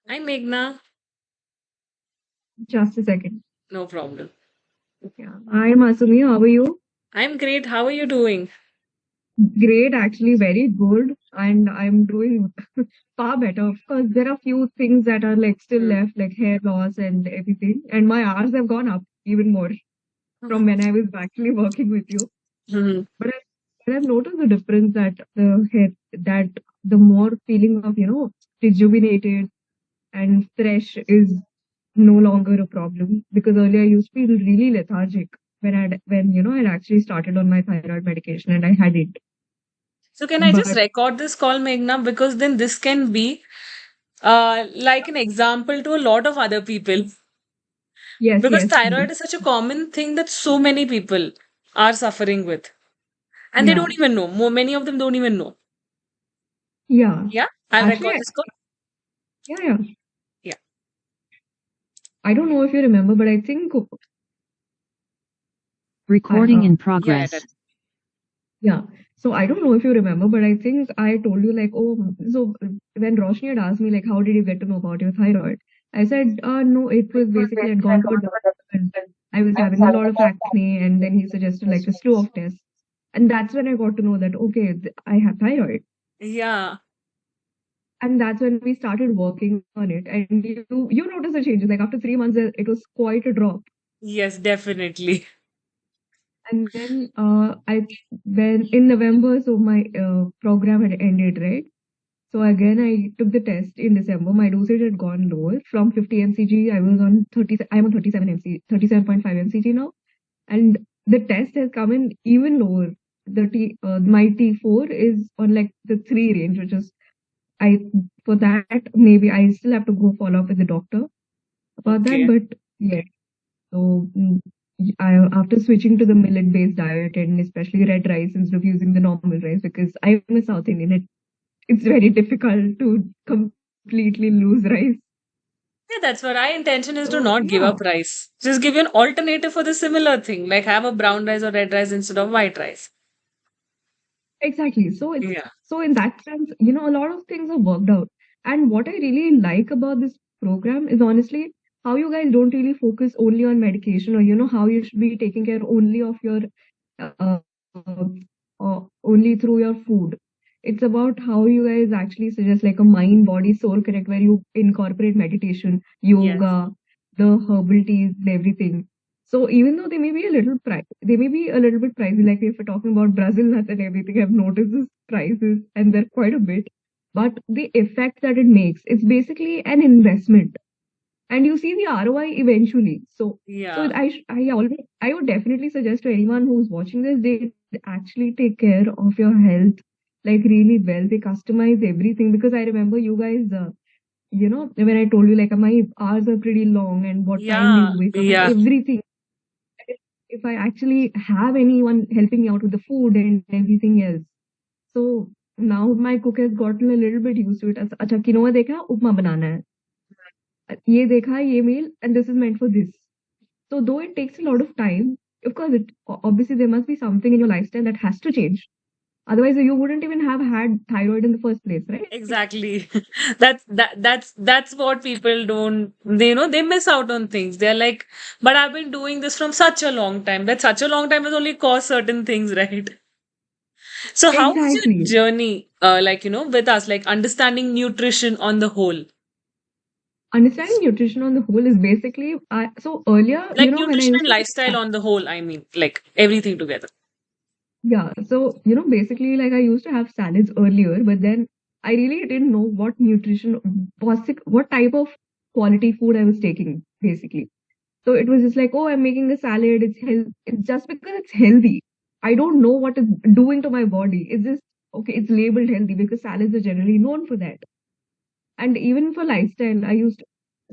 Hi, Meghna. Just a second. No problem. Yeah. Hi, Masumi. How are you? I'm great. How are you doing? Great, actually, very good. And I'm doing far better. Of course, there are few things that are like still Hmm. left, like hair loss and everything. And my hours have gone up even more from when I was actually working with you. Hmm. But I've noticed the difference that the hair, that the more feeling of, rejuvenated and fresh is no longer a problem because earlier I used to feel really lethargic when I'd actually started on my thyroid medication and I had it. So, can I just But record this call, Meghna? Because then this can be like an example to a lot of other people. yes, Because yes, thyroid please. is such a common thing that so many people are suffering with. And they Yeah, don't even know. Many of them don't even know. yeah. Yeah, I'll Actually, record this call. yeah, yeah. Yeah. I don't know if you remember, but I think Recording in Yeah, yeah, progress. yeah. So I don't know if you remember, but I think I told you like, oh, so when Roshni had asked me like, how did you get to know about your thyroid? I said, no, it was basically I'd gone to a doctor and I was having a lot of acne, and then he suggested like a slew of tests, and that's when I got to know that okay, I have thyroid, yeah. and that's when we started working on it. And you notice the changes like after 3 months, it was quite a drop. Yes, definitely. And then I when in November, so my program had ended, right? So again, I took the test in December. My dosage had gone lower from 50 mcg. I was on 30. I'm on 37 mcg, 37.5 mcg now, and the test has come in even lower. My T4 is on like the 3 range, which is I for that maybe I still have to go follow up with the doctor about that. Okay. But yeah, so after switching to the millet-based diet and especially red rice instead of using the normal rice because I'm a South Indian, it's very difficult to completely lose rice. Yeah, that's what our intention is to So not give yeah, up rice. Just give you an alternative for the similar thing, like have a brown rice or red rice instead of white rice. exactly. So it's Yeah. so in that sense, a lot of things are worked out. And what I really like about this program is honestly how you guys don't really focus only on medication or how you should be taking care only of your uh, only through your food. It's about how you guys actually suggest like a mind, body, soul connect where you incorporate meditation, Yes. yoga, the herbal teas, everything. So even though they may be a little bit pricey, like if we're talking about Brazil nuts and everything, I've noticed these prices and they're quite a bit. But the effect that it makes, it's basically an investment and you see the ROI eventually. So Yeah. I would definitely suggest to anyone who's watching this, they actually take care of your health like really well. They customize everything because I remember you guys, when I told you like my hours are pretty long and what time do Yeah. you wake up and Yeah. everything. If I actually have anyone helping me out with the food and everything else. So now my cook has gotten a little bit used to it. अच्छा quinoa देखा उपमा बनाना है ये देखा ये meal and this is meant for this. So though it takes a lot of time, of course, obviously there must be something in your lifestyle that has to change. Otherwise, you wouldn't even have had thyroid in the first place, right? Exactly. That's what people don't they miss out on things. They're like, but I've been doing this from such a long time. That such a long time has only caused certain things, right? So how was your Exactly. journey with us, like understanding nutrition on the whole? Understanding nutrition on the whole is basically so earlier, Like when I nutrition used and to take lifestyle on the whole, I mean, like everything together. yeah, so basically like I used to have salads earlier, but then I really didn't know what type of quality food I was taking, basically. So it was just like, oh, I'm making a salad. It's just because it's healthy. I don't know what it's doing to my body. It's just okay. It's labeled healthy because salads are generally known for that. And even for lifestyle,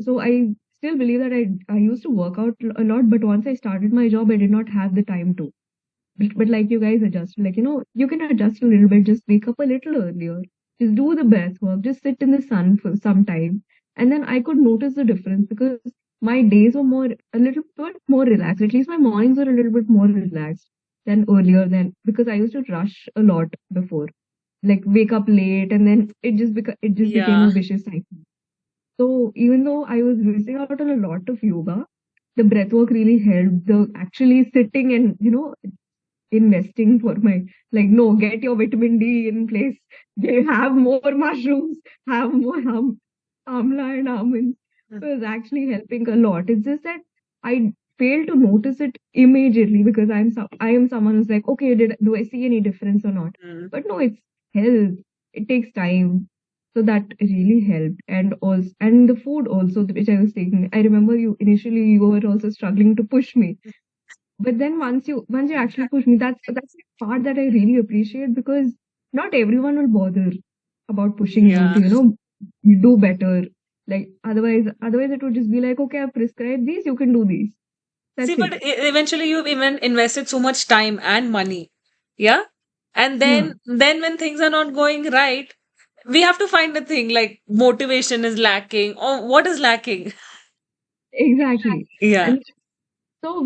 so I still believe that I used to work out a lot, but once I started my job, I did not have the time to. But like you guys adjust, like you can adjust a little bit. Just wake up a little earlier. Just do the breath work. Just sit in the sun for some time, and then I could notice the difference because my days were a little bit more relaxed. At least my mornings were a little bit more relaxed than earlier. Then because I used to rush a lot before, like wake up late, and then it just became Yeah. a vicious cycle. So even though I was missing out on a lot of yoga, the breath work really helped. The actually sitting and investing for my, like, no, get your vitamin D in place. They have more mushrooms, have more amla and almonds. So it's actually helping a lot. It's just that I fail to notice it immediately because I am someone who's like, okay, do I see any difference or not? Mm. But no, it's health. It takes time. So that really helped. And also, and the food also, which I was taking. I remember you were also struggling to push me, but then once you actually push me, that's the part that I really appreciate, because not everyone will bother about pushing you to Yeah. you do better. Like otherwise it would just be like, okay, I've prescribed these, you can do these. See, That's but it. eventually you've even invested so much time and money. Yeah. And Yeah, then when things are not going right, we have to find a thing like motivation is lacking or what is lacking. exactly. Yeah. And so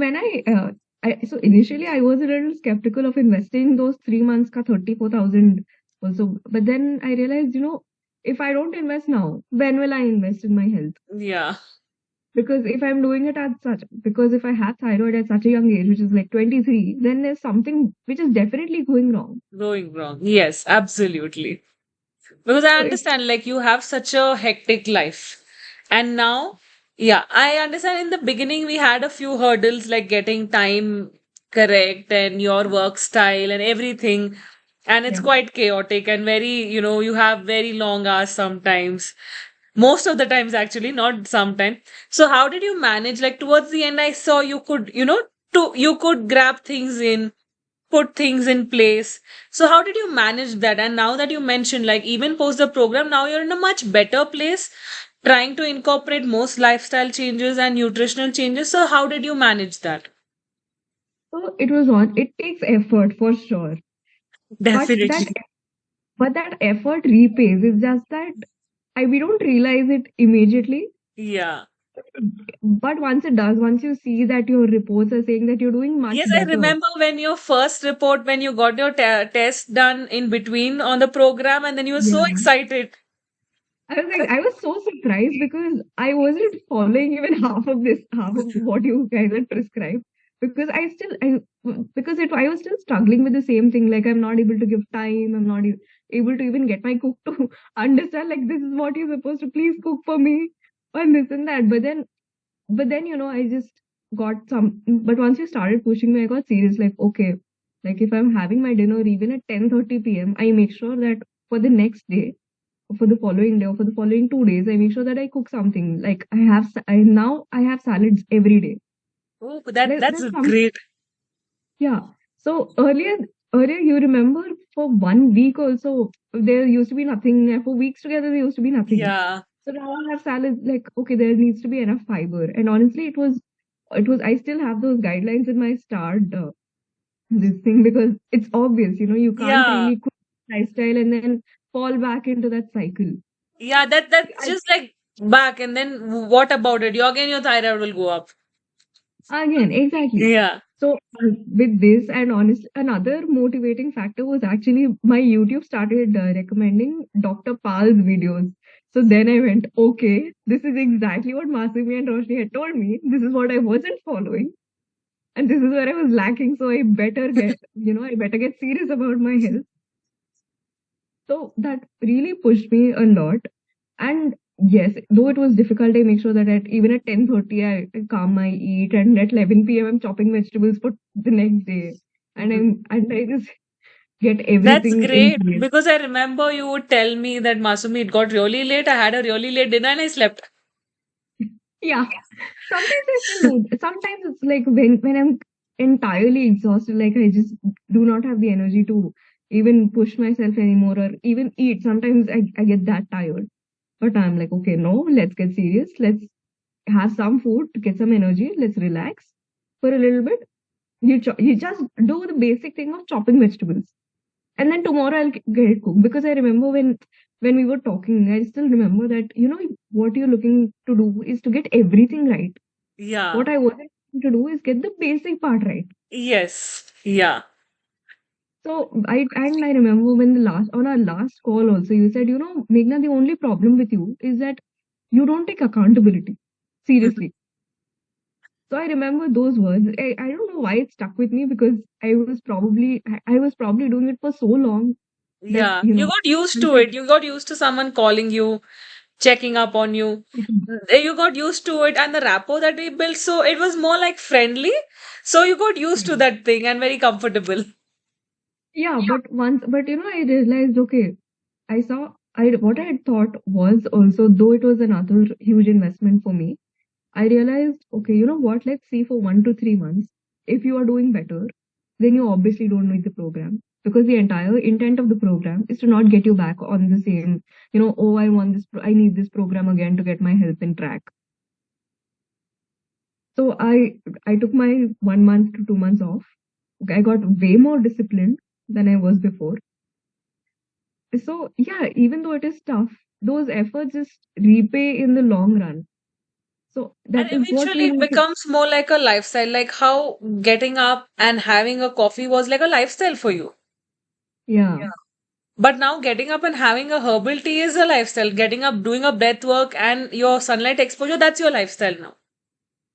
so initially I was a little skeptical of investing those 3 months ka 34,000 also, but then I realized, if I don't invest now, when will I invest in my health? Yeah. Because if I had thyroid at such a young age, which is like 23, then there's something which is definitely going wrong. Going wrong. Yes, absolutely. Because I So it's understand, like, you have such a hectic life. And now, yeah, I understand in the beginning we had a few hurdles like getting time correct and your work style and everything. And it's Yeah. quite chaotic and very, you have very long hours sometimes. Most of the times, actually, not sometimes. So, how did you manage? Like, towards the end, I saw you could, you could grab things in, put things in place. So how did you manage that? And now that you mentioned, like even post the program, now you're in a much better place, trying to incorporate most lifestyle changes and nutritional changes. So how did you manage that? it takes effort for sure. But that Definitely. but that effort repays. It's just that we don't realize it immediately. Yeah. But once you see that your reports are saying that you're doing much Yes, I better. remember when your first report, when you got your test done in between on the program, and then you were so Yeah. excited. I was so surprised because I wasn't following even half of what you guys had prescribed. Because I was still struggling with the same thing. Like, I'm not able to give time. I'm not able to even get my cook to understand, like, this is what you're supposed to please cook for me and this and that. But then, I just got some. But once you started pushing me, I got serious. Like, okay, like if I'm having my dinner even at 10:30 p.m., I make sure that for the next day, for the following day, or for the following 2 days, I make sure that I cook something. Like, I have salads every day. Oh, that's There's some great. Yeah. So earlier you remember, for 1 week also there used to be nothing. And for weeks together there used to be nothing. Yeah. So now I have salads. Like, okay, there needs to be enough fiber. And honestly, it was. I still have those guidelines in my start this thing, because it's obvious. You can't Yeah. really cook lifestyle and then fall back into that cycle. Yeah, that's I, just like back, and then what about it? Again, your thyroid will go up. Again, exactly. Yeah. So with this, and honestly, another motivating factor was actually my YouTube started recommending Dr. Pal's videos. So then I went, okay, this is exactly what Masumi and Roshni had told me. This is what I wasn't following, and this is where I was lacking. So I better get serious about my health. So that really pushed me a lot. And yes, though it was difficult, I make sure that even at 10:30 I calm my eat, and at 11 p.m. I'm chopping vegetables for the next day. And I just get That's everything in great place. because I remember you would tell me that Masumi, it got really late. I had a really late dinner and I slept. Yeah. Sometimes I still do. Sometimes it's like when I'm entirely exhausted, like I just do not have the energy to even push myself anymore or even eat. Sometimes I get that tired. But I'm like, okay, no, let's get serious. Let's have some food to get some energy. Let's relax for a little bit. You just do the basic thing of chopping vegetables, and then tomorrow I'll get it cooked. Because I remember when we were talking, I still remember that what you're looking to do is to get everything right. Yeah. What I wasn't looking to do is get the basic part right. Yes. Yeah. So I remember when the last on our last call also, you said, Meghna, the only problem with you is that You don't take accountability. Mhm. Seriously. So I remember those words. I don't know why it stuck with me because I was probably doing it for so long that, Yeah, you got used once to it. You got used to someone calling you, checking up on you. You got used to it, and the rapport that we built, so it was more like friendly. So you got used to yeah. that thing and very comfortable. Yeah, but I realized, okay, what I had thought was also, though it was another huge investment for me, I realized, okay, you know what, let's see for 1 to 3 months. If you are doing better, then you obviously don't need the program because the entire intent of the program is to not get you back on the same, oh, I need this program again to get my health in track. So I took my 1 month to 2 months off. I got way more disciplined than I was before. So yeah, even though it is tough, those efforts just repay in the long run. So And that is what eventually we it need to. becomes more like a lifestyle, like how getting up and having a coffee was like a lifestyle for you. Yeah, But now getting up and having a herbal tea is a lifestyle. Getting up, doing a breath work and your sunlight exposure, that's your lifestyle now.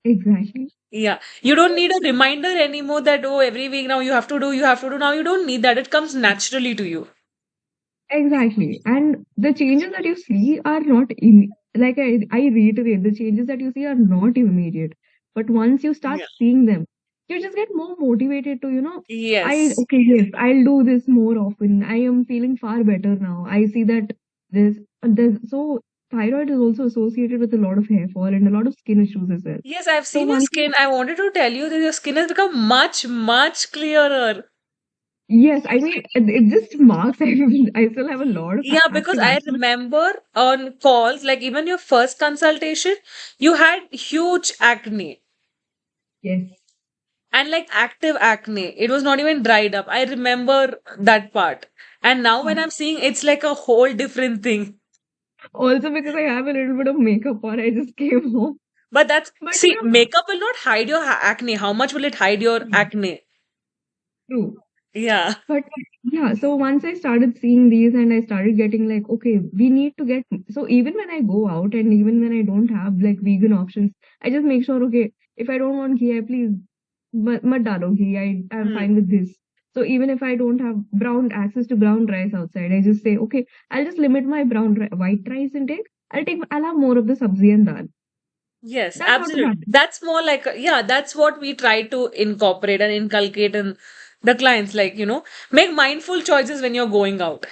exactly. Yeah. You don't need a reminder anymore that, oh, every week now you have to do, you have to do. Now you don't need that. It comes naturally to you. Exactly. And the changes that you see are not like I reiterate, the changes that you see are not immediate. But once you start Yeah. seeing them, you just get more motivated to, Yes. okay, yes, I'll do this more often. I am feeling far better now. I see that so thyroid is also associated with a lot of hair fall and a lot of skin issues as well. Yes, I've So seen your once skin. I wanted to tell you that your skin has become much, much clearer. yes, I mean, it just marks. I still have a lot of Yeah, because active I acne. remember on calls, like even your first consultation, you had huge acne Yes. and like active acne. It was not even dried up. I remember that part. And now when I'm seeing it's like a whole different thing. Also because I have a little bit of makeup on, I just came home. But that's, But see, makeup will not hide your acne. How much will it hide your yeah, acne? true. Yeah. But yeah, so once I started seeing these and I started getting like, okay, we need to get. So even when I go out and even when I don't have like vegan options, I just make sure, okay, if I don't want ghee, I please, mat dalo ghee. I'm Hmm. fine with this. So even if I don't have access to brown rice outside, I just say, okay, I'll just limit my white rice intake. I'll have more of the sabzi and dal. Yes, That's what will absolutely. happen. That's more like, yeah, that's what we try to incorporate and inculcate in the clients, like, make mindful choices when you're going out.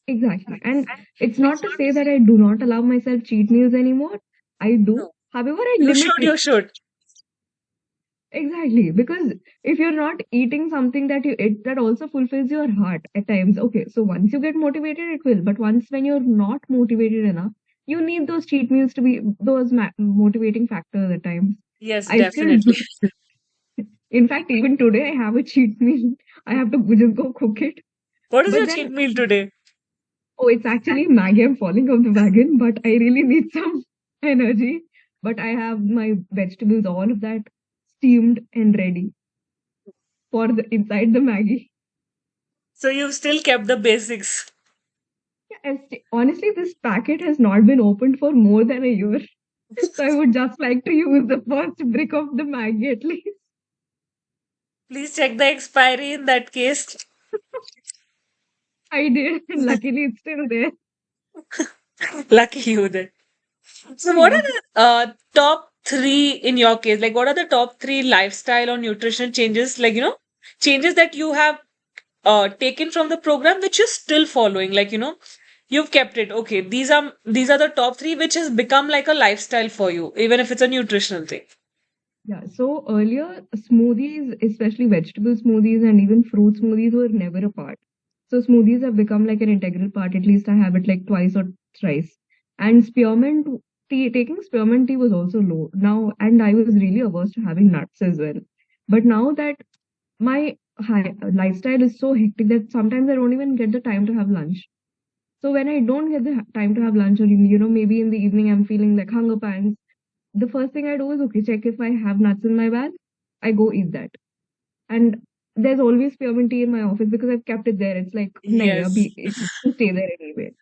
Exactly. And it's not to say that I do not allow myself cheat meals anymore. I do. No, However, I you limit should, it. you should. Exactly. Because if you're not eating something that you eat that also fulfills your heart at times, okay, so once you get motivated, it will. But once when you're not motivated enough, you need those cheat meals to be those motivating factors at times. Yes, I still do. definitely. In fact, even today, I have a cheat meal. I have to just go cook it. What is But your then cheat meal today? oh, it's actually Maggie. I'm falling off the wagon, but I really need some energy. But I have my vegetables, all of that steamed and ready for the inside the Maggie. So you've still kept the basics. Yeah, honestly, this packet has not been opened for more than a year. So I would just like to use the first brick of the Maggie at least. Please check the expiry in that case. I did, and luckily it's still there. Lucky you then. So what Yeah. are the top three in your case? Like what are the top three lifestyle or nutrition changes? Like, changes that you have taken from the program which you're still following. Like, you've kept it. Okay, these are the top three which has become like a lifestyle for you, even if it's a nutritional thing. Yeah, so earlier smoothies, especially vegetable smoothies and even fruit smoothies, were never a part. So smoothies have become like an integral part. At least I have it like twice or thrice. And spearmint tea, taking spearmint tea was also low now, and I was really averse to having nuts as well. But now that my lifestyle is so hectic that sometimes I don't even get the time to have lunch. So when I don't get the time to have lunch, or maybe in the evening I'm feeling like hunger pangs, the first thing I do is okay, check if I have nuts in my bag. I go eat that. And there's always spearmint tea in my office because I've kept it there. It's like, nahi, Yes. it needs to stay there anyway.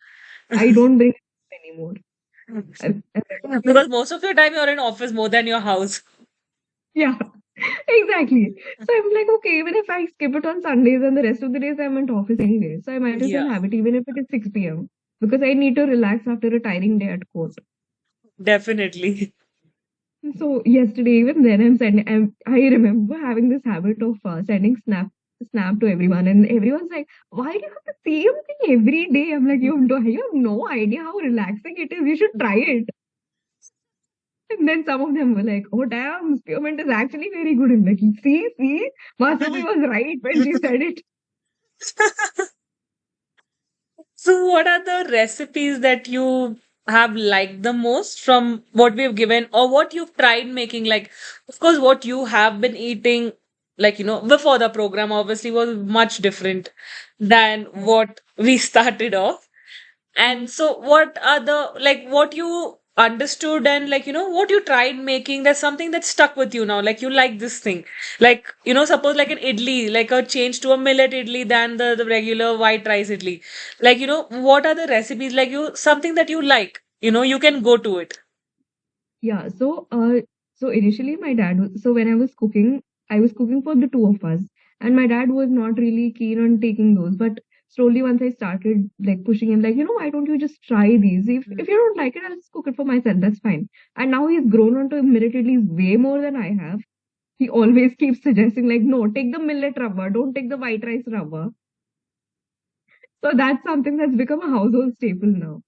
I don't bring it anymore. And Because most of your time you're in office more than your house. yeah, exactly. So I'm like, okay, even if I skip it on Sundays and the rest of the days I'm at office anyway, so I might as Yeah, well have it even if it is 6 p.m. because I need to relax after a tiring day at court. definitely. So yesterday, even then, I remember having this habit of sending snap to everyone, and everyone's like, "Why do you have the same thing every day?" I'm like, you have no idea how relaxing it is. You should try it." And then some of them were like, "Oh damn, spearmint is actually very good." I'm like, see, Masumi was right when she said it. So, what are the recipes that you have liked the most from what we've given, or what you've tried making? Like, of course, what you have been eating, like, before the program, obviously, was much different than what we started off. And so, what are the, like, what you understood and, like, what you tried making, that's something that stuck with you now? Like, you like this thing. Like, suppose like an idli, like a change to a millet idli than the regular white rice idli. Like, what are the recipes, like, something that you like, you can go to it. Yeah, so initially my so when I was cooking for the two of us, and my dad was not really keen on taking those. But slowly, once I started like pushing him, like, why don't you just try these? If you don't like it, I'll just cook it for myself. That's fine. And now he's grown onto millet idlis way more than I have. He always keeps suggesting, like, no, take the millet rubber, don't take the white rice rubber. So that's something that's become a household staple now.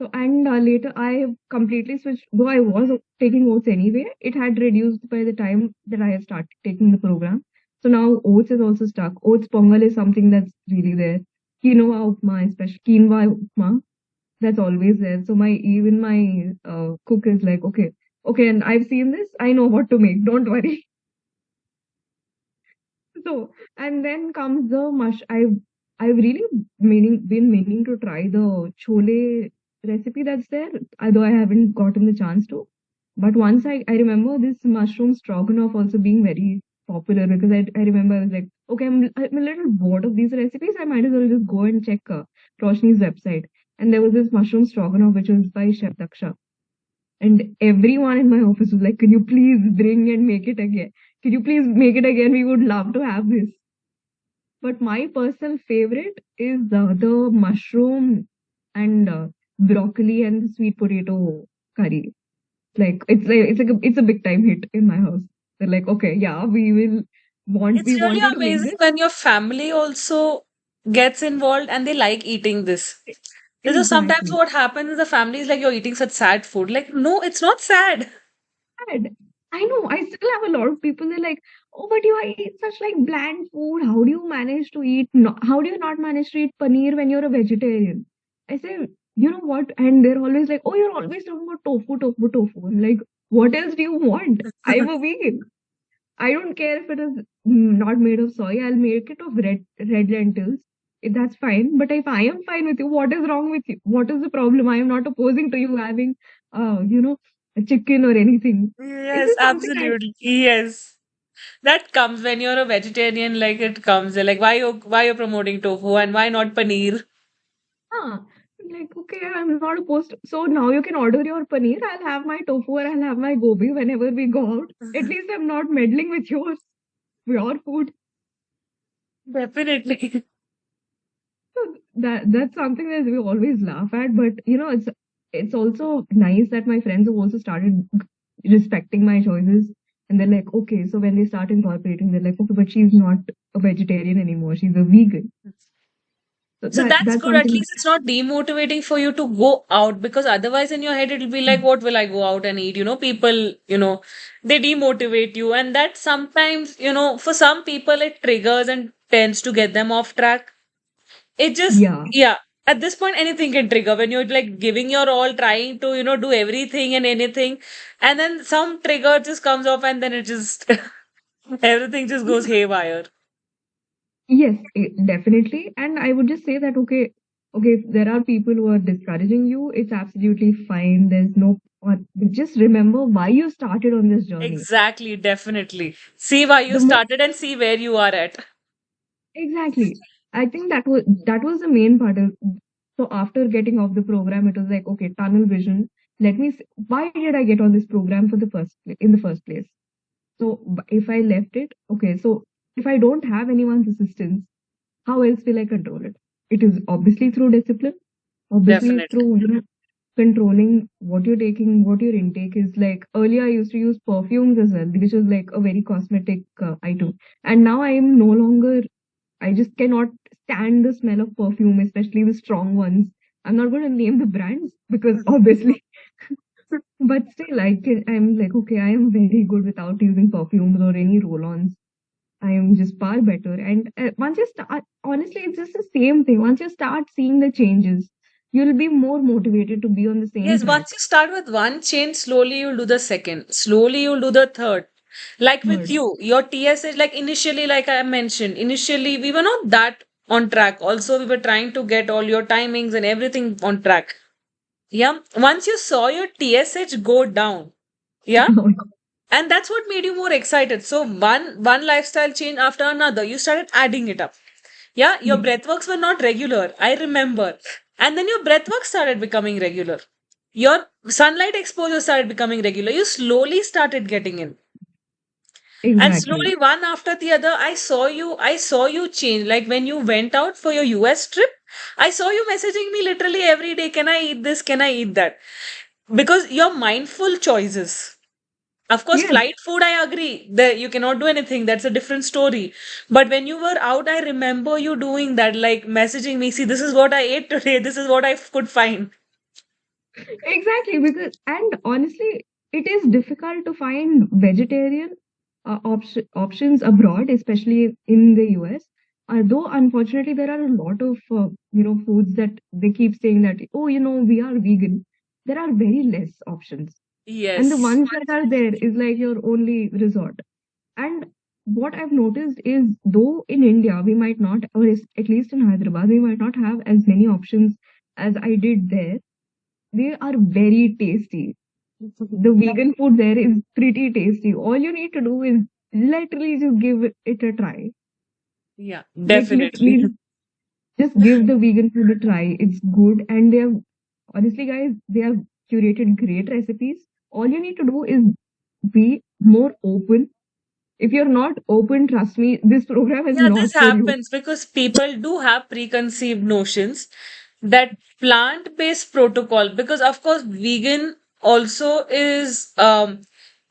So, and later I completely switched, though I was taking oats anyway, it had reduced by the time that I had started taking the program. So now oats is also stuck. Oats pongal is something that's really there. Quinoa upma, especially quinoa upma, that's always there. So even my cook is like, okay, and I've seen this, I know what to make, don't worry. So, and then comes the mush. I've really been meaning to try the chole recipe that's there, although I haven't gotten the chance to. But once I remember this mushroom stroganoff also being very popular because I remember I was like, okay, I'm a little bored of these recipes. I might as well just go and check Roshni's website. And there was this mushroom stroganoff which was by Chef Daksha. And everyone in my office was like, can you please bring and make it again? Can you please make it again? We would love to have this. But my personal favorite is the mushroom and broccoli and the sweet potato curry. Like it's a big time hit in my house. They're like, okay, yeah, we It's really wanted to make amazing this. when your family also gets involved and they like eating this. Because sometimes Exactly. what happens is the family is like, you're eating such sad food. Like, no, it's not sad. Sad. I know. I still have a lot of people. They're like, "Oh, but you eat such like bland food. How do you manage to eat? No, how do you not manage to eat paneer when you're a vegetarian?" I say, "You know what?" And they're always like, "Oh, you're always talking about tofu, tofu, tofu." I'm like, "What else do you want? I'm a vegan. I don't care if it is not made of soy. I'll make it of red lentils. That's fine. But if I am fine with you, what is wrong with you? What is the problem? I am not opposing to you having, a chicken or anything. It's Yes, just something I, absolutely. Yes. That comes when you're a vegetarian, like it comes. They're like, why you're promoting tofu and why not paneer? huh. Like, okay, I'm not opposed. So now you can order your paneer. I'll have my tofu or I'll have my gobi whenever we go out. At least I'm not meddling with your food. Definitely. So that's something that we always laugh at, but it's also nice that my friends have also started respecting my choices, and they're like, okay, so when they start incorporating, they're like, okay, but she's not a vegetarian anymore; she's a vegan. So So that's that's good. At something. least it's not demotivating for you to go out, because otherwise in your head it'll be like, what will I go out and eat? People, they demotivate you. And that sometimes, for some people it triggers and tends to get them off track. It just, Yeah. yeah. At this point, anything can trigger when you're like giving your all, trying to, do everything and anything. And then some trigger just comes off and then it just, everything just goes haywire. Yes, definitely. And I would just say that, okay, if there are people who are discouraging you, it's absolutely fine. There's no, just remember why you started on this journey. Exactly, definitely. See why you The mo started and see where you are at. Exactly. I think that was the main part of. So after getting off the program, it was like, okay, tunnel vision. Why did I get on this program in the first place? So if I left it, okay, so if I don't have anyone's assistance, how else will I control it? It is obviously through discipline, obviously Definitely. through, controlling what you're taking, what your intake is. Like earlier, I used to use perfumes as well, which was like a very cosmetic item. And now I am no longer, I just cannot stand the smell of perfume, especially the strong ones. I'm not going to name the brands because obviously, but still, I'm like, okay, I am very good without using perfumes or any roll-ons. I am just far better. And once you start, honestly, it's just the same thing. Once you start seeing the changes, you'll be more motivated to be on the same Yes, track. once you start with one change, slowly you'll do the second, slowly you'll do the third. Like with Third, you, your TSH, like initially, like I mentioned, initially we were not that on track. Also, we were trying to get all your timings and everything on track. Yeah. Once you saw your TSH go down, yeah, and that's what made you more excited. So one lifestyle change after another, you started adding it up. Yeah, your yes, breathworks were not regular, I remember. And then your breathwork started becoming regular. Your sunlight exposure started becoming regular. You slowly started getting in. And exactly. slowly one after the other, I saw you change. Like when you went out for your US trip, I saw you messaging me literally every day, can I eat this? Can I eat that? Because you're mindful choices. Of course, Yes, flight food, I agree. That you cannot do anything. That's a different story. But when you were out, I remember you doing that, like messaging me, see, this is what I ate today. This is what I could find. exactly. Because, and honestly, it is difficult to find vegetarian options abroad, especially in the US. Though, unfortunately, there are a lot of, foods that they keep saying that, oh, we are vegan. There are very less options. And the Yes. ones that are there is like your only resort. And what I've noticed is, though in India we might not, at least in Hyderabad, we might not have as many options as I did there. They are very tasty. The vegan food there is pretty tasty. All you need to do is literally just give it a try. Yeah, Like definitely. literally just give the vegan food a try. It's good, and they have, honestly, guys, they have curated great recipes. All you need to do is be more open. If you're not open, trust me, this program is Yeah, this not for you. happens because people do have preconceived notions that plant-based protocol, because of course vegan also is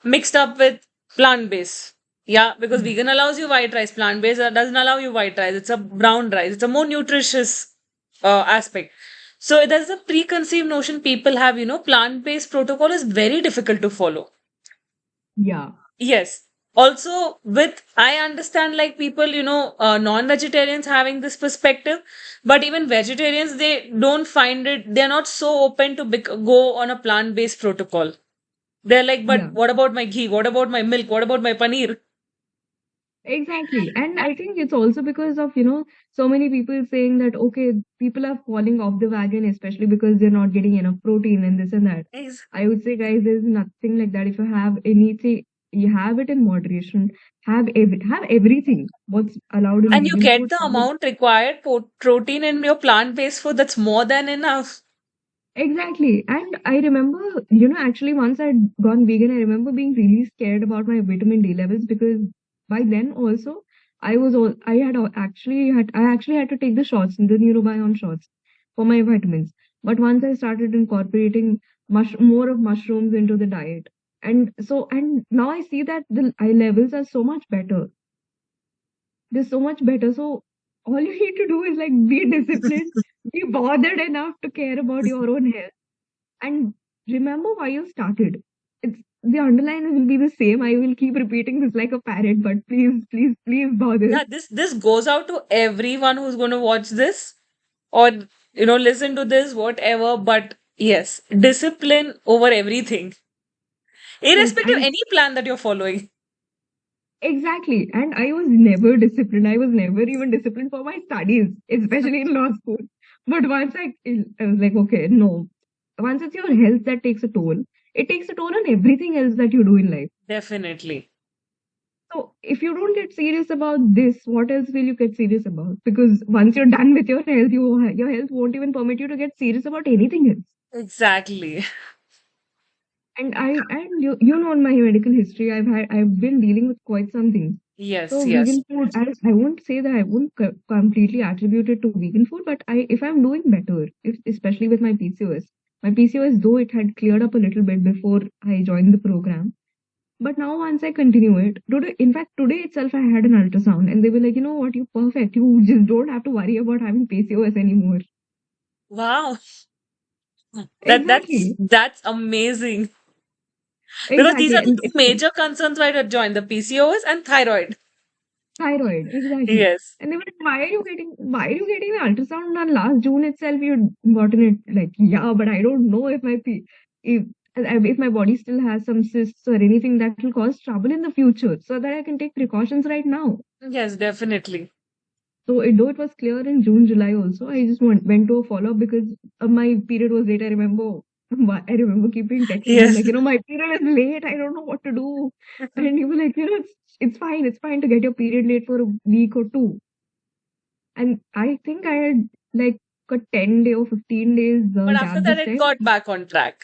mixed up with plant-based. Yeah, because Yeah. vegan allows you white rice, plant-based doesn't allow you white rice. It's a brown rice. It's a more nutritious aspect. So there's a preconceived notion people have, plant-based protocol is very difficult to follow. Yeah. Yes. Also, with I understand like people, non-vegetarians having this perspective, but even vegetarians, they don't find it, they're not so open to go on a plant-based protocol. They're like, but Yeah. what about my ghee? What about my milk? What about my paneer? Exactly. And I think it's also because of, so many people saying that, okay, people are falling off the wagon, especially because they're not getting enough protein and this and that. Ex- I would say, guys, there's nothing like that. If you have anything, you have it in moderation. Have everything. What's allowed in And you vegan get food, the have it. amount required protein in your plant-based food, that's more than enough. Exactly. And I remember, actually once I'd gone vegan, I remember being really scared about my vitamin D levels because by then also I actually had to take the shots, the neurobion shots for my vitamins. But once I started incorporating more of mushrooms into the diet, and now I see that the eye levels are so much better. They're so much better. So all you need to do is like be disciplined, be bothered enough to care about your own health and remember why you started. It's the underline will be the same. I will keep repeating this like a parrot, but please, please, please bother. Yeah, this goes out to everyone who's going to watch this or listen to this, whatever. But yes, discipline over everything, Yes, irrespective of and any plan that you're following. exactly. And I was never disciplined. I was never even disciplined for my studies, especially in law school. But I was like, okay, no. Once it's your health that takes a toll, it takes a toll on everything else that you do in life. Definitely. So if you don't get serious about this, what else will you get serious about? Because once you're done with your health, your health won't even permit you to get serious about anything else. Exactly. And you know my medical history, I've been dealing with quite some things. Yes, So yes. vegan food, I won't say that I won't completely attribute it to vegan food, but if I'm doing better, if especially with my PCOS though it had cleared up a little bit before I joined the program, but now once I continue it, today, in fact today itself I had an ultrasound and they were like, you know what, you're perfect. You just don't have to worry about having PCOS anymore. Wow. Exactly, That's amazing. Because these exactly, are the and two major concerns why to join the PCOS and thyroid. thyroid, exactly. Yes. And they were like, why are you getting the ultrasound done last June itself? You'd gotten it like, yeah, but I don't know if if my body still has some cysts or anything that will cause trouble in the future, so that I can take precautions right now. Yes, definitely. So though it was clear in June, July also, I just went to a follow up because my period was late. I remember, I remember keeping texting him Yes. like, my period is late. I don't know what to do. And he was like, it's fine to get your period late for a week or two. And I think I had like a 10-day or 15 days But after gap that, this it time. got back on track.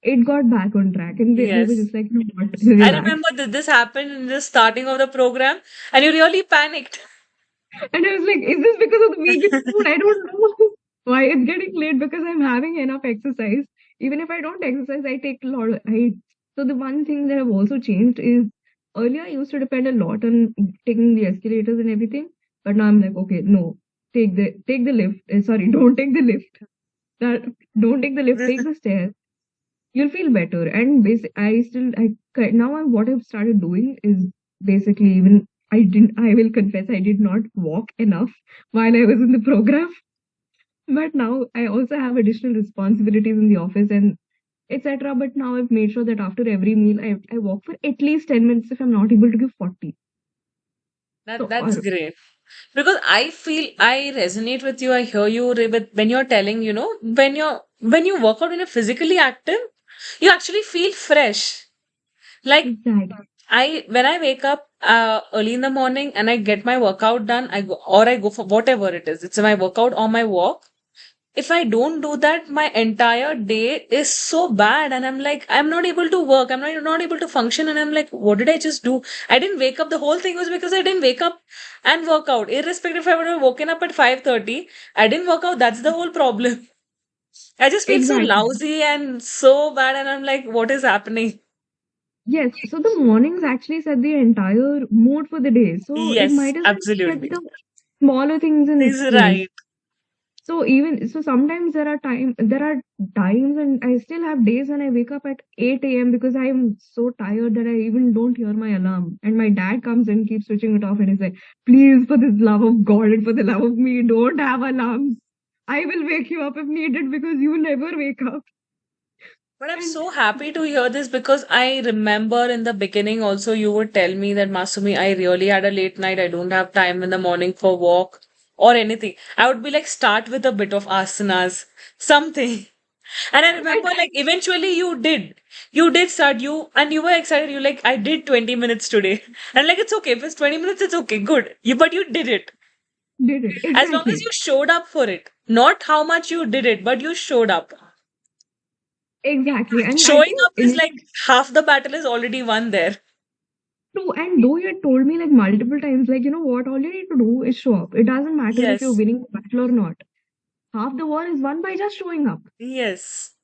It got back on track, and they were Yes. just like, no, what, I relax. remember that this happened in the starting of the program, and you really panicked. And I was like, is this because of the vegan food? I don't know why it's getting late because I'm having enough exercise. Even if I don't exercise, I take a lot of, I, so the one thing that I've also changed is earlier I used to depend a lot on taking the escalators and everything. But now I'm like, okay, no, take the lift. Sorry, don't take the lift. That don't take the lift, take the stairs. You'll feel better. And now what I've started doing is basically even I will confess I did not walk enough while I was in the program. But now I also have additional responsibilities in the office and etc. But now I've made sure that after every meal I walk for at least 10 minutes if I'm not able to give 40. So That's or great. Because I feel I resonate with you. I hear you with when you're telling, when you work out when you're physically active, you actually feel fresh. Like exactly, when I wake up early in the morning and I get my workout done, I go for whatever it is. It's my workout or my walk. If I don't do that, my entire day is so bad. And I'm like, I'm not able to work. I'm not able to function. And I'm like, what did I just do? I didn't wake up. The whole thing was because I didn't wake up and work out. Irrespective if I would have woken up at 5:30, I didn't work out. That's the whole problem. I just feel so exactly. lousy and so bad. And I'm like, what is happening? Yes, so the mornings actually set the entire mood for the day. So it Yes, might as well set absolutely. the smaller things in He's place. right. So sometimes there are times and I still have days when I wake up at 8 a.m. because I am so tired that I even don't hear my alarm. And my dad comes in, keeps switching it off, and he's like, please, for the love of God and for the love of me, don't have alarms. I will wake you up if needed because you never wake up. But I'm And so happy to hear this because I remember in the beginning also you would tell me that Masumi, I really had a late night. I don't have time in the morning for walk or anything. I would be like, start with a bit of asanas, something. And I remember I like eventually you did start and you were excited. You like, I did 20 minutes today. And like, it's okay. If it's 20 minutes, it's okay. Good. But you did it. did it. As long as Exactly. you showed up for it. Not how much you did it, but you showed up. Exactly. And I Showing think up is like half the battle is already won there. true, and though you had told me like multiple times, like, you know what, all you need to do is show up. It doesn't matter if you're Yes. winning the battle or not. Half the war is won by just showing up. Yes.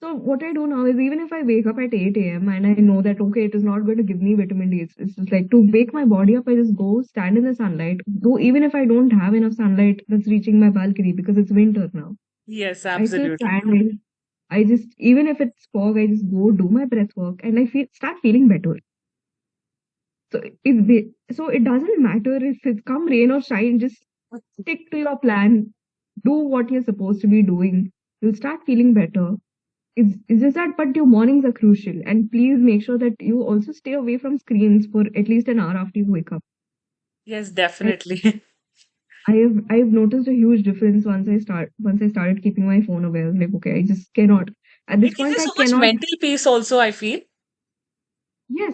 So what I do now is even if I wake up at 8 a.m. and I know that okay, it is not going to give me vitamin D, it's just like to wake my body up, I just go stand in the sunlight. Though even if I don't have enough sunlight that's reaching my balcony because it's winter now, Yes, I still absolutely. stand. I just even if it's fog, I just go do my breath work and I feel start feeling better. So it doesn't matter if it's come rain or shine, just stick to your plan. Do what you're supposed to be doing. You'll start feeling better. It's just that, but your mornings are crucial. And please make sure that you also stay away from screens for at least an hour after you wake up. Yes, And definitely. I've noticed a huge difference once I started keeping my phone away. I was like, okay, I just cannot. At this It gives point, you I so much cannot. mental peace also, I feel. Yes,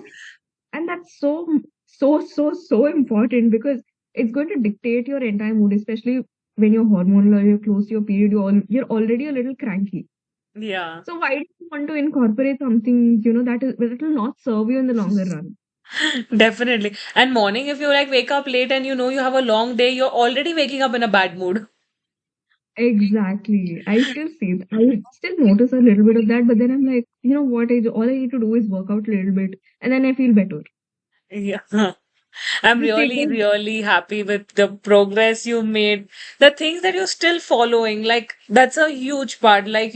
and that's so. so important because it's going to dictate your entire mood, especially when you're hormonal or you're close to your period, you're already a little cranky. Yeah. So why do you want to incorporate something, that will not serve you in the longer run? Definitely. And morning, if you like wake up late and you know you have a long day, you're already waking up in a bad mood. Exactly. I still notice a little bit of that, but then I'm like, you know what? All I need to do is work out a little bit, and then I feel better. Yeah. I'm Just take really, those. really happy with the progress you made. The things that you're still following, like that's a huge part. Like,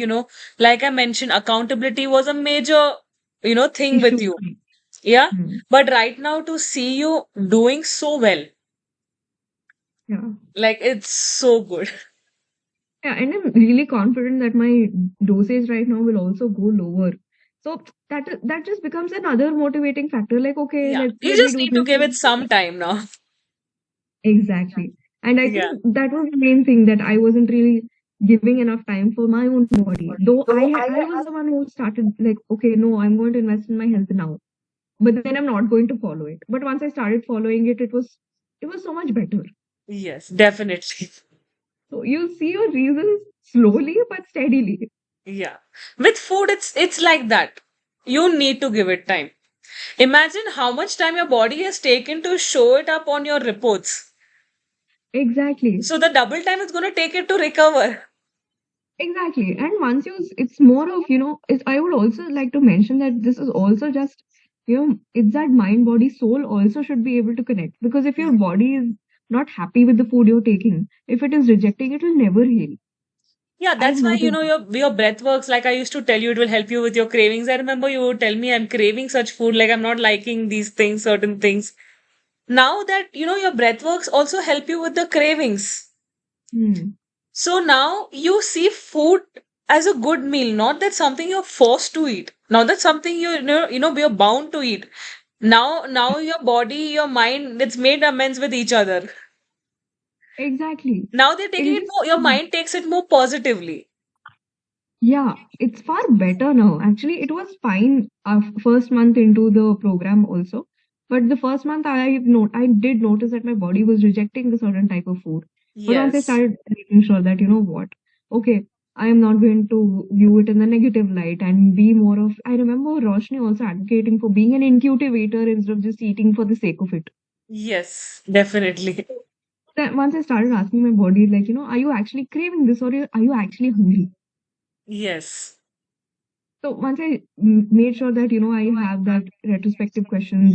like I mentioned, accountability was a major, thing with Issue. you. Yeah. Hmm. But right now to see you doing so well, Yeah. like it's so good. Yeah, and I'm really confident that my dosage right now will also go lower. So that just becomes another motivating factor. Like, okay, Yeah. You let me just do need to this. give it some time now. Exactly. And I Yeah. think that was the main thing that I wasn't really giving enough time for my own body. Though I was the one who started like, okay, no, I'm going to invest in my health now. But then I'm not going to follow it. But once I started following it, it was so much better. Yes, definitely. So you see your reasons slowly but steadily. Yeah. With food, it's like that. You need to give it time. Imagine how much time your body has taken to show it up on your reports. Exactly. So the double time it's going to take it to recover. Exactly. And once it's more of, I would also like to mention that this is also just, it's that mind, body, soul also should be able to connect. Because if your body is not happy with the food you're taking, if it is rejecting, it will never heal. Yeah, I've that's why noticed. your breath works. Like I used to tell you, it will help you with your cravings. I remember you would tell me I'm craving such food, like I'm not liking these things, certain things. Now that your breath works also help you with the cravings. Hmm. So now you see food as a good meal, not that something you're forced to eat. Not that something you're bound to eat. Now your body, your mind, it's made amends with each other. Exactly. Now they're taking It'll it just, more, your mind takes it more positively. yeah, it's far better now. Actually, it was fine first month into the program also. But the first month I did notice that my body was rejecting the certain type of food. But once I Yes. started making sure that, you know what, okay, I am not going to view it in the negative light and be more of, I remember Roshni also advocating for being an intuitive eater instead of just eating for the sake of it. Yes, definitely. Then once I started asking my body, like, are you actually craving this or are you actually hungry? Yes. So once I made sure that I have that retrospective questions,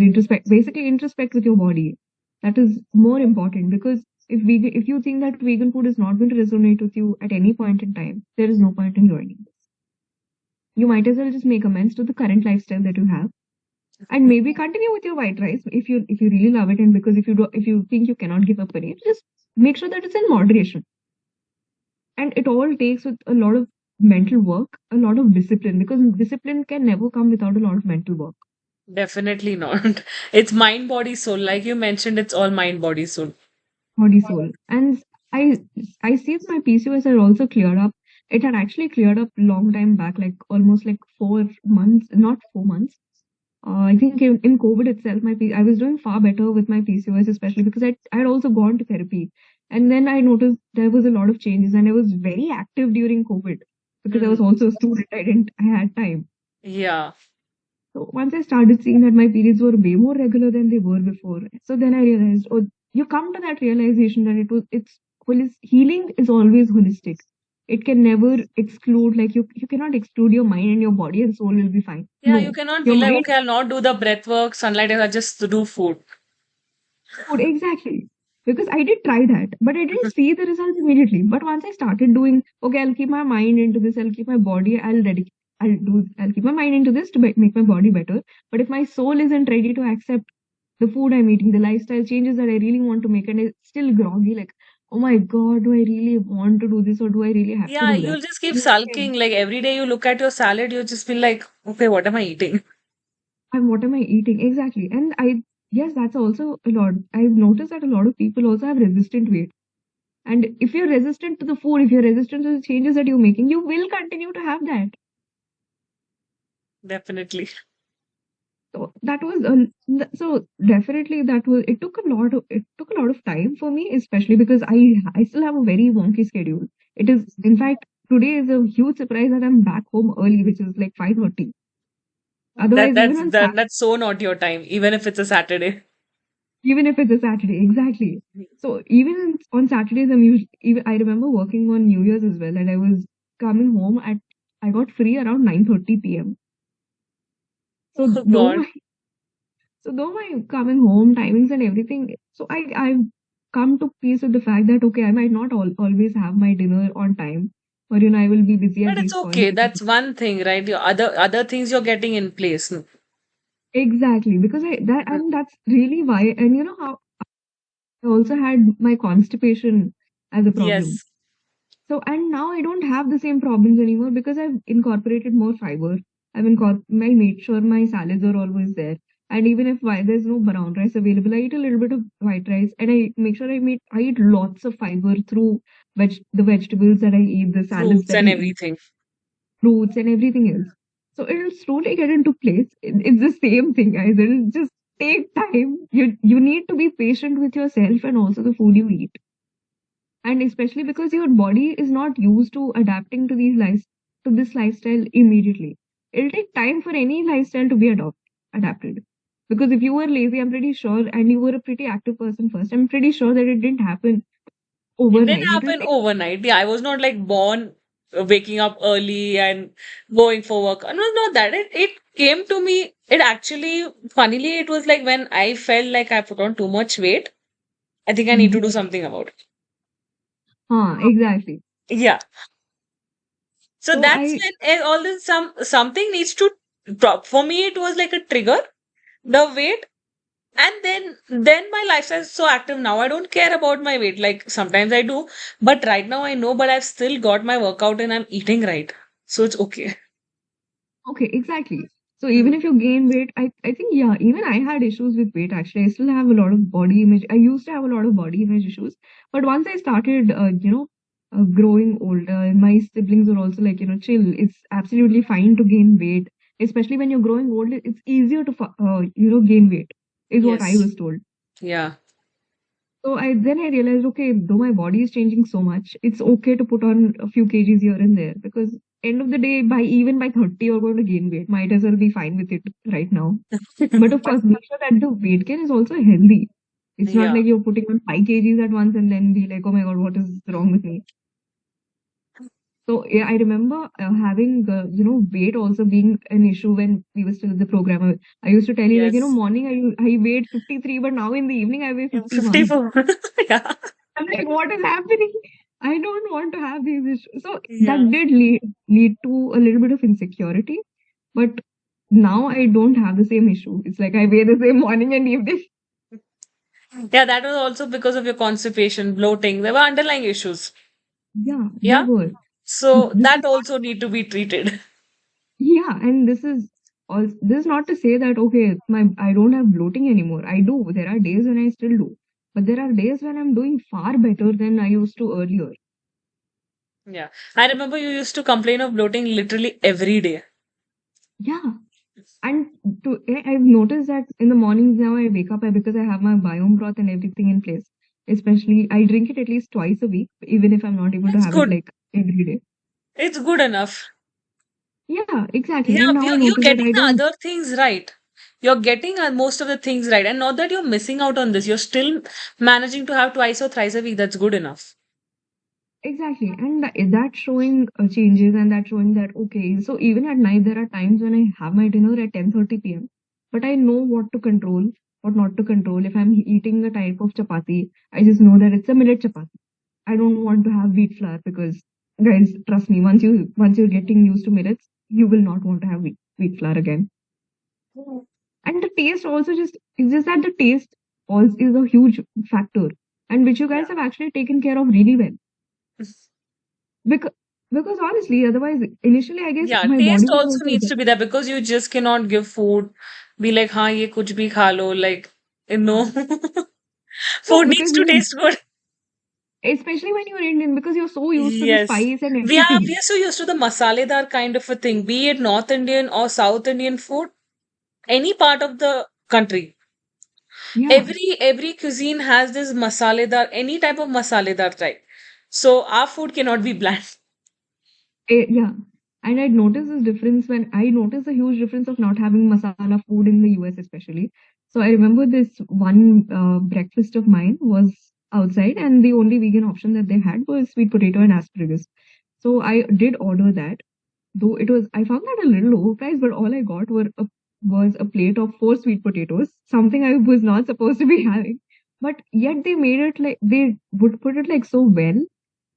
basically introspect with your body. That is more important because if you think that vegan food is not going to resonate with you at any point in time, there is no point in joining. You might as well just make amends to the current lifestyle that you have, and maybe continue with your white rice if you really love it, and because if you think you cannot give up paneer, just make sure that it's in moderation. And it all takes with a lot of mental work, a lot of discipline, because discipline can never come without a lot of mental work. Definitely not. It's mind, body, soul. Like you mentioned, it's all mind, body, soul. Body soul. And I I see that my PCOS had also cleared up. It had actually cleared up long time back, like almost like 4 months, not 4 months. I think in COVID itself, I was doing far better with my PCOS, especially because I had also gone to therapy, and then I noticed there was a lot of changes, and I was very active during COVID because I was Mhm. also a student. I had time. Yeah. So once I started seeing that my periods were way more regular than they were before, so then I realized, oh, you come to that realization that healing is always holistic. It can never exclude, like you cannot exclude your mind and your body and soul will be fine. Yeah, you No, cannot your be like, mind, okay, I'll not do the breath work, sunlight, I'll just do food. food, exactly. Because I did try that, but I didn't see the results immediately. But once I started doing, okay, I'll keep my mind into this, I'll keep my body, I'll keep my mind into this to make my body better. But if my soul isn't ready to accept the food I'm eating, the lifestyle changes that I really want to make, and it's still groggy, like, oh my God, do I really want to do this or do I really have to Yeah, do that? you'll just keep Okay. sulking. Like every day you look at your salad, you just feel like, okay, what am I eating? And what am I eating? Exactly. And yes, that's also a lot. I've noticed that a lot of people also have resistant weight. And if you're resistant to the food, if you're resistant to the changes that you're making, you will continue to have that. Definitely. So that was so definitely that was it took a lot of time for me, especially because I still have a very wonky schedule. It is in fact today is a huge surprise that I'm back home early, which is like 5:30. That Otherwise, even on that's so not your time, even if it's a Saturday. even if it's a Saturday, exactly. So even on Saturdays, I'm usually even I remember working on New Year's as well, and I was coming home at I got free around 9:30 p.m. So Oh God. though my coming home timings and everything, so I've come to peace with the fact that okay, I might not always have my dinner on time, or I will be busy at But it's these points. okay. That's one thing, right? Your other things you're getting in place. No? Exactly, because Mm. that's really why, and you know how I also had my constipation as a problem. Yes. So, and now I don't have the same problems anymore because I've incorporated more fiber. I made sure my salads are always there. And even if there's no brown rice available, I eat a little bit of white rice and I make sure I eat lots of fiber through the vegetables that I eat, the salads Fruits that I and eat, everything. fruits and everything else. So it'll slowly get into place. It's the same thing, guys. It'll just take time. You need to be patient with yourself and also the food you eat, and especially because your body is not used to adapting to this lifestyle immediately. It'll take time for any lifestyle to be adapted, because if you were lazy, I'm pretty sure, and you were a pretty active person first, I'm pretty sure that it didn't happen It didn't overnight. It'll happen take. overnight. Yeah, I was not like born waking up early and going for work. No, not that. It came to me. It actually, funnily, it was like when I felt like I put on too much weight. I think I need to Mhm. do something about it. Exactly. Yeah. So So that's I when all this something needs to drop. For me, it was like a trigger. The weight. And then my lifestyle is so active now. I don't care about my weight. Like sometimes I do, but right now I know, but I've still got my workout and I'm eating right. So it's okay. Okay, exactly. So even Hmm. if you gain weight, I think, yeah, even I had issues with weight actually. I still have a lot of body image. I used to have a lot of body image issues. But once I started, growing older, and my siblings were also like, chill. It's absolutely fine to gain weight, especially when you're growing older. It's easier to, gain weight, is what I Yes. was told. Yeah. So I realized, okay, though my body is changing so much, it's okay to put on a few kgs here and there, because end of the day, by 30, you're going to gain weight. Might as well be fine with it right now. But of course, make sure that the weight gain is also healthy. It's not Yeah. like you're putting on 5 kgs at once and then be like, oh my God, what is wrong with me? So yeah, I remember having weight also being an issue when we were still in the program. I used to tell you like, Yes. morning I weighed 53, but now in the evening I weigh 51. 54. Yeah. I'm like, what is happening? I don't want to have these issues. So Yeah. that did lead to a little bit of insecurity. But now I don't have the same issue. It's like I wear the same morning and evening. Yeah, that was also because of your constipation, bloating. There were underlying issues. Yeah, there Yeah. were. So This is that also need to be treated. Yeah, and this is not to say that okay, my I don't have bloating anymore. I do. There are days when I still do. But there are days when I'm doing far better than I used to earlier. Yeah. I remember you used to complain of bloating literally every day. Yeah. And I've noticed that in the mornings now I wake up because I have my biome broth and everything in place. Especially, I drink it at least twice a week, even if I'm not able to It's have it good. like every day. It's good enough. Yeah, exactly. Yeah, And now I you're notice that getting I the don't. other things right. You're getting most of the things right. And not that you're missing out on this. You're still managing to have twice or thrice a week. That's good enough. Exactly. And that's showing changes, and that's showing that, okay, so even at night, there are times when I have my dinner at 10:30 p.m., but I know what to control, what not to control. If I'm eating a type of chapati, I just know that it's a millet chapati. I don't want to have wheat flour because, guys, trust me, once you're getting used to millets, you will not want to have wheat flour again. Mm. And the taste also it's just that the taste also is a huge factor, and which you Yeah. guys have actually taken care of really well. Because because honestly, otherwise, initially, I guess Yeah, my taste body was also also needs to be there because you just cannot give food, be like, हाँ ये कुछ भी खा लो, like, no. no, Food needs because to taste good. especially when you're Indian, because you're so used to the Yes. spice and We everything. are so used to the masaledar kind of a thing, be it North Indian or South Indian food. any part of the country. Yeah. Every cuisine has this masaledar, any type of masaledar type. So our food cannot be bland. Yeah. And I'd noticed this difference when I noticed a huge difference of not having masala food in the US, especially. So I remember this one breakfast of mine was outside, and the only vegan option that they had was sweet potato and asparagus. So I did order that, though it was, I found that a little overpriced, but all I got was a plate of four sweet potatoes, something I was not supposed to be having. But yet they made it like they would put it like so well.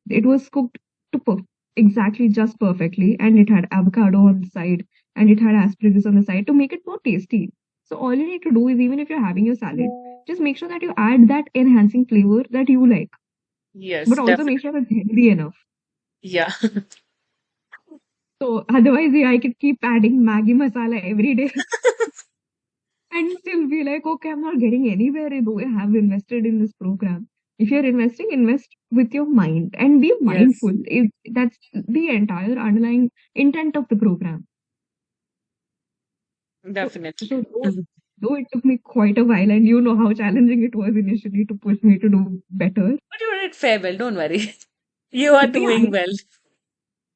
It was cooked to exactly just perfectly, and it had avocado on the side, and it had asparagus on the side to make it more tasty. So all you need to do is, even if you're having your salad, just make sure that you add that enhancing flavor that you like, Yes, but also definitely. make sure it's healthy enough. Yeah. So otherwise, yeah, I could keep adding Maggi masala every day and still be like, okay, I'm not getting anywhere though I have invested in this program. If you're investing, invest with your mind and be Yes, mindful. That's the entire underlying intent of the program. So, definitely. so Mhm. though it took me quite a while, and you know how challenging it was initially to push me to do better. But you did fair well, don't worry. You are Yeah, doing well.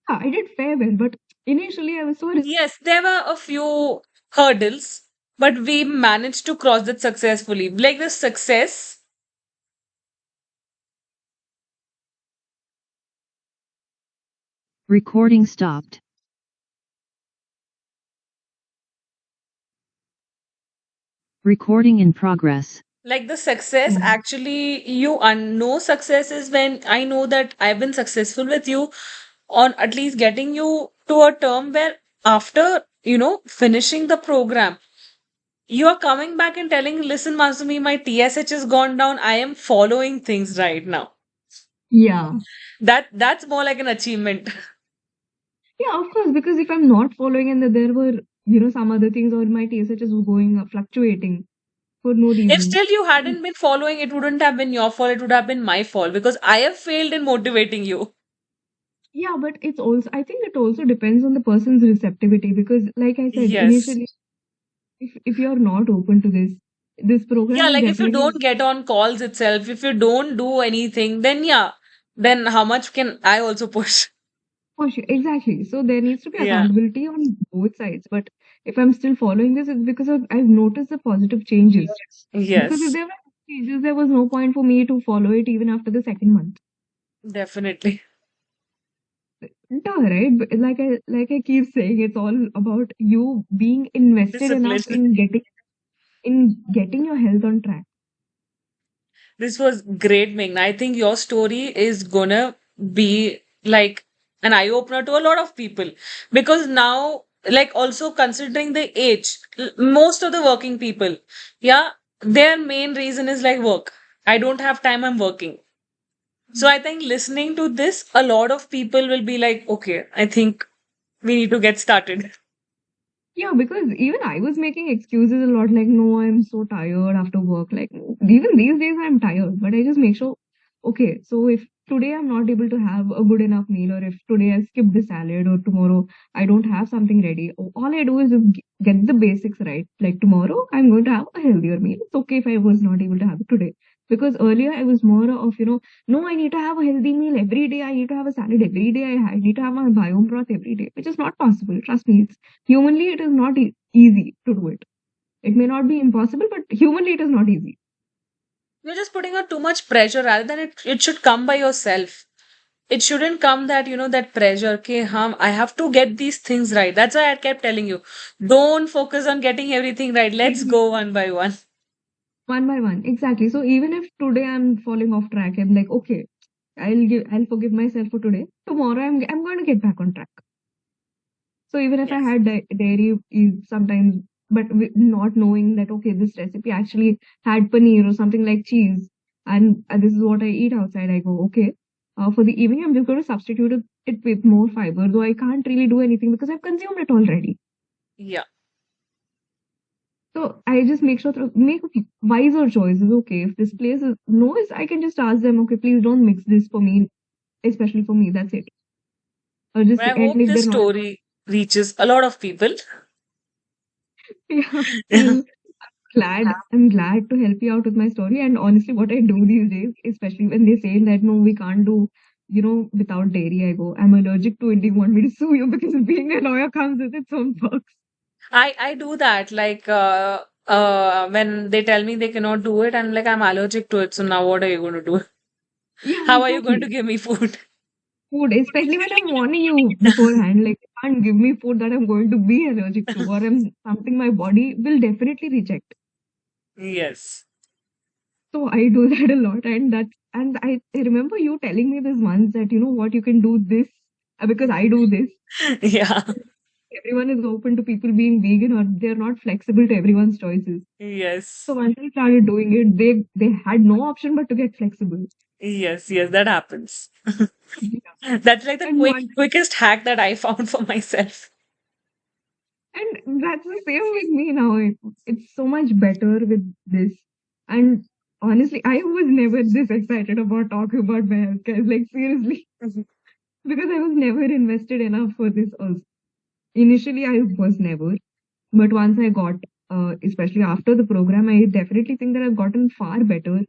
I did fair well, but initially I was so Yes, there were a few hurdles, but we managed to cross that successfully. Like the success, Recording stopped. Recording in progress. like the success, resistant. actually, know success is when I know that I've been successful with you on at least getting you to a term where after, finishing the program, you are coming back and telling, listen, Masumi, my TSH has gone down. I am following things right now. Yeah. That's more like an achievement. Yeah, of course, because if I'm not following and that there were, some other things or my TSHs were going fluctuating for no If reason. still you hadn't been following, it wouldn't have been your fault, it would have been my fault because I have failed in motivating you. Yeah, but it's also, I think it also depends on the person's receptivity because, like I said, Yes. initially, if you're not open to this program Yeah, will like if you definitely don't get on calls itself, if you don't do anything, then yeah, then how much can I also push? push you. Exactly. So there needs to be Yeah. accountability on both sides. But if I'm still following this, it's because I've noticed the positive changes. Because if Yes, there were no changes, there was no point for me to follow it even after the second month. definitely. Duh, right? But like I keep saying, it's all about you being invested Discipline. enough in getting your health on track. This was great, Meghna. I think your story is gonna be like an eye opener to a lot of people because now, like, also considering the age, most of the working people, yeah, their main reason is like work. I don't have time, I'm working. So I think listening to this, a lot of people will be like, okay, I think we need to get started. Yeah, because even I was making excuses a lot, like, no, I'm so tired after work. Like, even these days I'm tired, but I just make sure, okay, so if today I'm not able to have a good enough meal, or if today I skip the salad, or tomorrow I don't have something ready, all I do is just get the basics right. Like, tomorrow I'm going to have a healthier meal. It's okay if I was not able to have it today. Because earlier I was more of, no, I need to have a healthy meal every day. I need to have a salad every day. I need to have my biome broth every day, which is not possible. Trust me, humanly it is not easy to do it. It may not be impossible, but humanly it is not easy. You're just putting on too much pressure rather than it should come by yourself. It shouldn't come that, that pressure. Okay, I have to get these things right. That's why I kept telling you, don't focus on getting everything right. Let's Exactly. go one by one. One by one, exactly. So even if today I'm falling off track, I'm like, okay, I'll forgive myself for today. Tomorrow I'm going to get back on track. So even if I Yes. had dairy sometimes, but not knowing that, okay, this recipe actually had paneer or something like cheese, and this is what I eat outside, I go, okay, for the evening, I'm just going to substitute it with more fiber, though I can't really do anything because I've consumed it already. Yeah. So I just make sure to make wiser choices. Okay, if this place is noise, I can just ask them, okay, please don't mix this for me, especially for me. That's it. Or just, But I and hope if this they're not, story reaches a lot of people. Yeah. Well, I'm glad to help you out with my story. And honestly, what I do these days, especially when they say that no, we can't do, without dairy, I go, I'm allergic to it. Do you want me to sue you? Because being a lawyer comes with its own perks. I do that. Like when they tell me they cannot do it, I'm like, I'm allergic to it. So now what are you going to do? Yeah, How are you going to exactly. give me food? Food, especially when I'm warning you beforehand, like, you can't give me food that I'm going to be allergic to, or I'm something my body will definitely reject. Yes. So I do that a lot, and I remember you telling me this once that you know what you can do this because I do this. Yeah. Everyone is open to people being vegan, or they're not flexible to everyone's choices. So Yes. once I started doing it, they had no option but to get flexible. Yes. Yes. That happens. Yeah. That's like the And one quickest hack that I found for myself. and that's the same with me now. It's so much better with this. And honestly, I was never this excited about talking about my health, guys. Like seriously, because I was never invested enough for this also. Initially, I was never, but once I got, especially after the program, I definitely think that I've gotten far better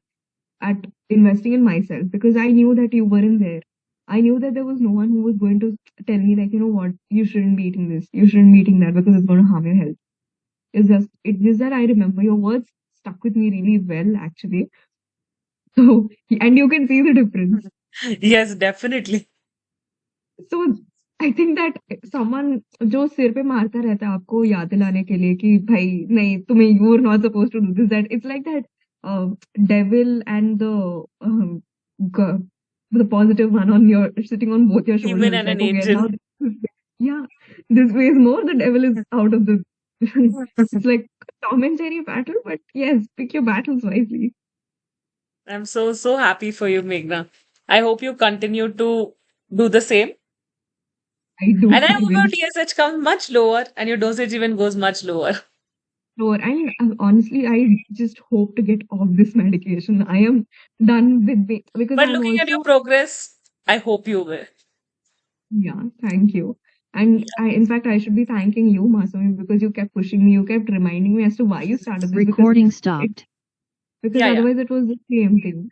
at investing in myself because I knew that you weren't there. I knew that there was no one who was going to tell me, like, you know what, you shouldn't be eating this, you shouldn't be eating that because it's going to harm your health. It's just that I remember your words stuck with me really well, actually. So, and you can see the difference. Yes, definitely. So I think that someone जो सिर पे मारता रहता है आपको याद दिलाने के लिए कि भाई नहीं तुम्हें you are not suppose to do this that it's like that devil and the positive one on your sitting on both your Demon shoulders and an like okay angel. now yeah this way is more the devil is out of the it's like Tom and Jerry battle but yes pick your battles wisely. I'm so, so happy for you, Meghna. I hope you continue to do the same. I do And I I hope your will. TSH comes much lower and your dosage even goes much lower. Sure. And honestly, I just hope to get off this medication. I am done with the because But I'm looking at your also progress, I hope you will. yeah, thank you. And in fact, I should be thanking you, Masumi, because you kept pushing me, you kept reminding me as to why you started this Recording it stopped. because Yeah, yeah. otherwise it was the same thing.